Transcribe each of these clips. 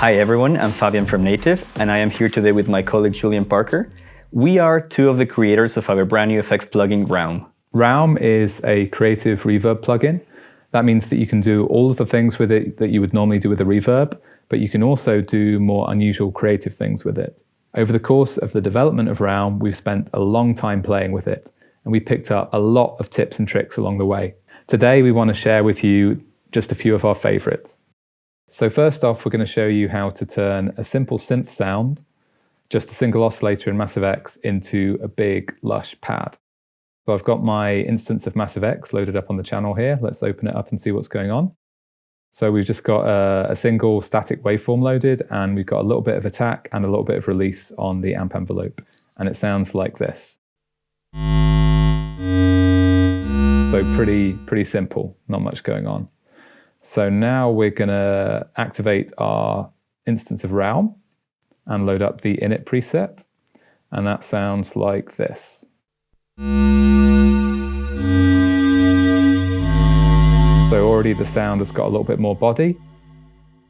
Hi everyone, I'm Fabian from Native, and I am here today with my colleague Julian Parker. We are two of the creators of our brand new effects plugin, RAUM. RAUM is a creative reverb plugin. That means that you can do all of the things with it that you would normally do with a reverb, but you can also do more unusual creative things with it. Over the course of the development of RAUM, we've spent a long time playing with it, and we picked up a lot of tips and tricks along the way. Today, we want to share with you just a few of our favorites. So first off, we're going to show you how to turn a simple synth sound, just a single oscillator in Massive X, into a big, lush pad. So I've got my instance of Massive X loaded up on the channel here. Let's open it up and see what's going on. So we've just got a single static waveform loaded, and we've got a little bit of attack and a little bit of release on the amp envelope. And it sounds like this. So pretty simple, not much going on. So now we're going to activate our instance of RAUM and load up the init preset. And that sounds like this. So already the sound has got a little bit more body,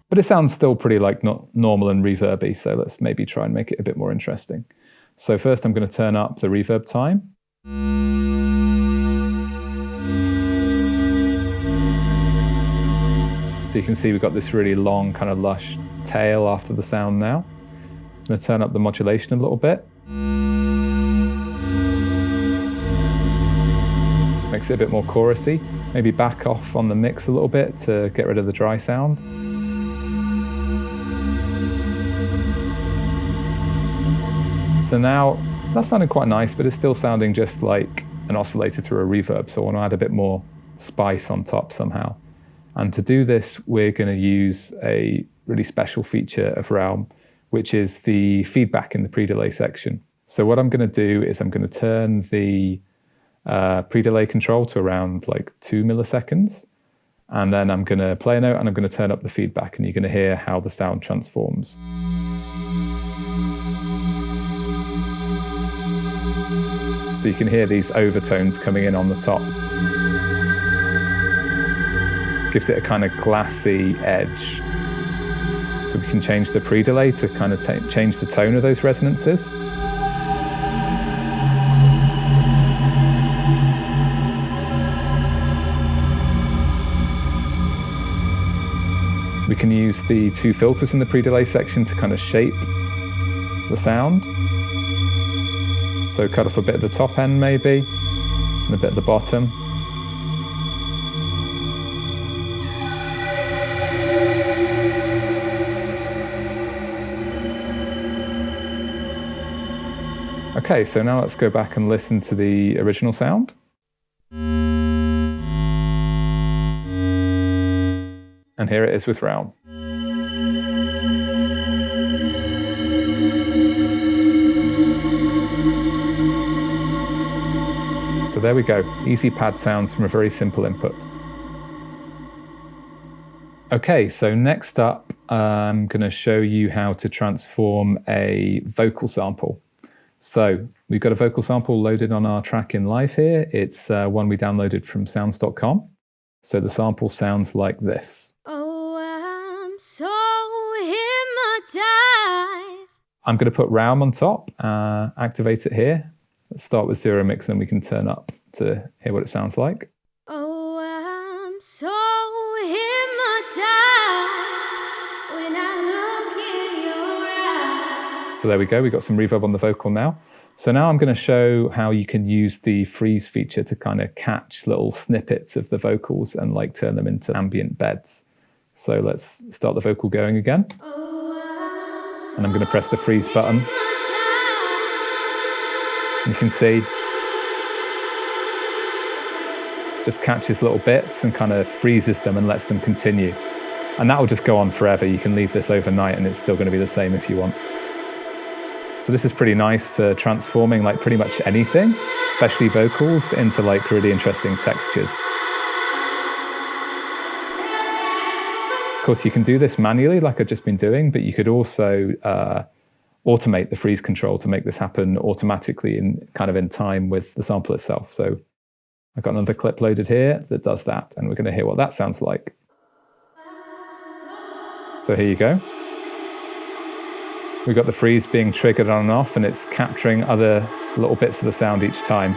but it sounds still pretty like not normal and reverby. So let's maybe try and make it a bit more interesting. So first I'm going to turn up the reverb time. So you can see we've got this really long kind of lush tail after the sound now. I'm going to turn up the modulation a little bit. Makes it a bit more chorusy. Maybe back off on the mix a little bit to get rid of the dry sound. So now that's sounding quite nice, but it's still sounding just like an oscillator through a reverb. So I want to add a bit more spice on top somehow. And to do this, we're going to use a really special feature of RAUM, which is the feedback in the pre-delay section. So what I'm going to do is I'm going to turn the pre-delay control to around like 2 milliseconds. And then I'm going to play a note and I'm going to turn up the feedback, and you're going to hear how the sound transforms. So you can hear these overtones coming in on the top. Gives it a kind of glassy edge. So we can change the pre-delay to kind of change the tone of those resonances. We can use the two filters in the pre-delay section to kind of shape the sound. So cut off a bit at the top end maybe, and a bit at the bottom. Okay, so now let's go back and listen to the original sound. And here it is with RAUM. So there we go, easy pad sounds from a very simple input. Okay, so next up, I'm going to show you how to transform a vocal sample. So we've got a vocal sample loaded on our track in live here. It's one we downloaded from sounds.com. So the sample sounds like this. Oh, I'm so hypnotized. I'm going to put RAUM on top, activate it here. Let's start with zero mix, and then we can turn up to hear what it sounds like. Oh, I'm so hypnotized when I look in your eyes. So there we go, we've got some reverb on the vocal now. So now I'm going to show how you can use the freeze feature to kind of catch little snippets of the vocals and like turn them into ambient beds. So let's start the vocal going again. And I'm going to press the freeze button. You can see, just catches little bits and kind of freezes them and lets them continue. And that will just go on forever. You can leave this overnight and it's still going to be the same if you want. So this is pretty nice for transforming like pretty much anything, especially vocals, into like really interesting textures. Of course, you can do this manually like I've just been doing, but you could also automate the freeze control to make this happen automatically in kind of in time with the sample itself. So I've got another clip loaded here that does that, and we're going to hear what that sounds like. So here you go. We've got the freeze being triggered on and off, and it's capturing other little bits of the sound each time.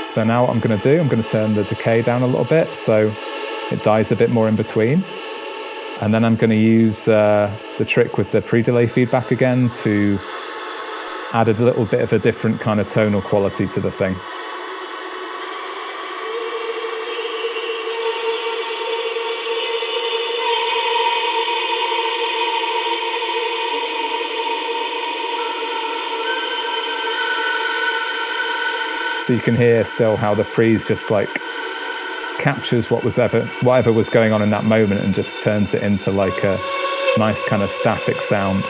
So now what I'm going to do, I'm going to turn the decay down a little bit so it dies a bit more in between. And then I'm going to use the trick with the pre-delay feedback again to add a little bit of a different kind of tonal quality to the thing. So you can hear still how the freeze just like captures whatever was going on in that moment and just turns it into like a nice kind of static sound.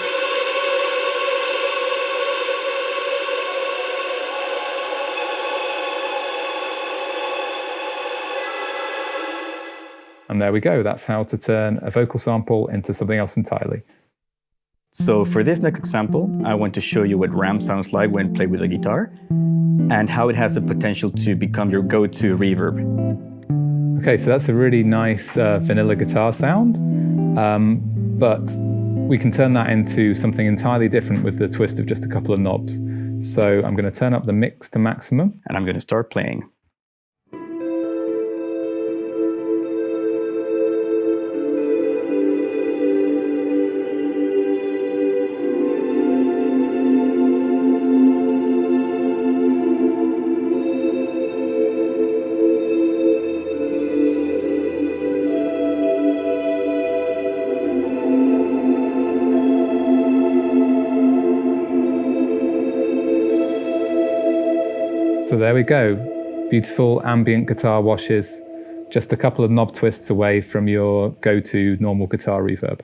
And there we go. That's how to turn a vocal sample into something else entirely. So for this next example, I want to show you what RAUM sounds like when played with a guitar, and how it has the potential to become your go-to reverb. Okay, so that's a really nice vanilla guitar sound, but we can turn that into something entirely different with the twist of just a couple of knobs. So I'm going to turn up the mix to maximum. And I'm going to start playing. So there we go, beautiful ambient guitar washes, just a couple of knob twists away from your go-to normal guitar reverb.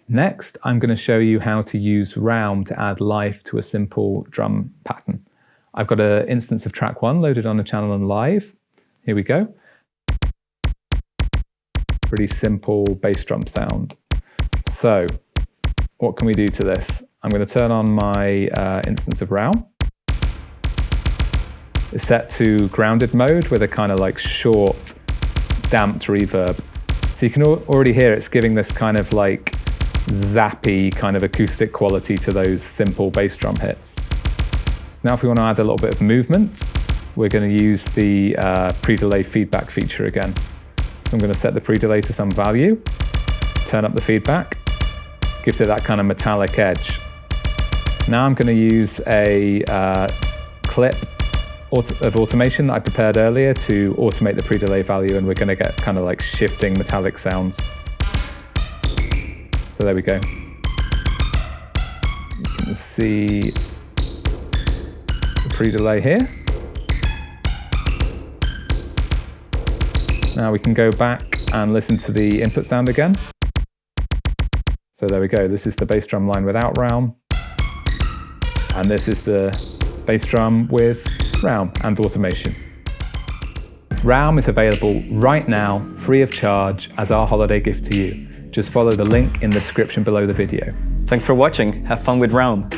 Next, I'm going to show you how to use RAUM to add life to a simple drum pattern. I've got an instance of track 1 loaded on a channel and live. Here we go. Pretty simple bass drum sound. So what can we do to this? I'm going to turn on my instance of RAUM. It's set to grounded mode with a kind of like short, damped reverb. So you can already hear it's giving this kind of like zappy kind of acoustic quality to those simple bass drum hits. So now if we want to add a little bit of movement, we're going to use the pre-delay feedback feature again. So I'm going to set the pre-delay to some value, turn up the feedback, gives it that kind of metallic edge. Now I'm going to use a clip of automation that I prepared earlier to automate the pre-delay value, and we're going to get kind of like shifting metallic sounds. So there we go. You can see the pre-delay here. Now we can go back and listen to the input sound again. So there we go. This is the bass drum line without RAUM. And this is the bass drum with RAUM and automation. RAUM is available right now, free of charge, as our holiday gift to you. Just follow the link in the description below the video. Thanks for watching. Have fun with RAUM.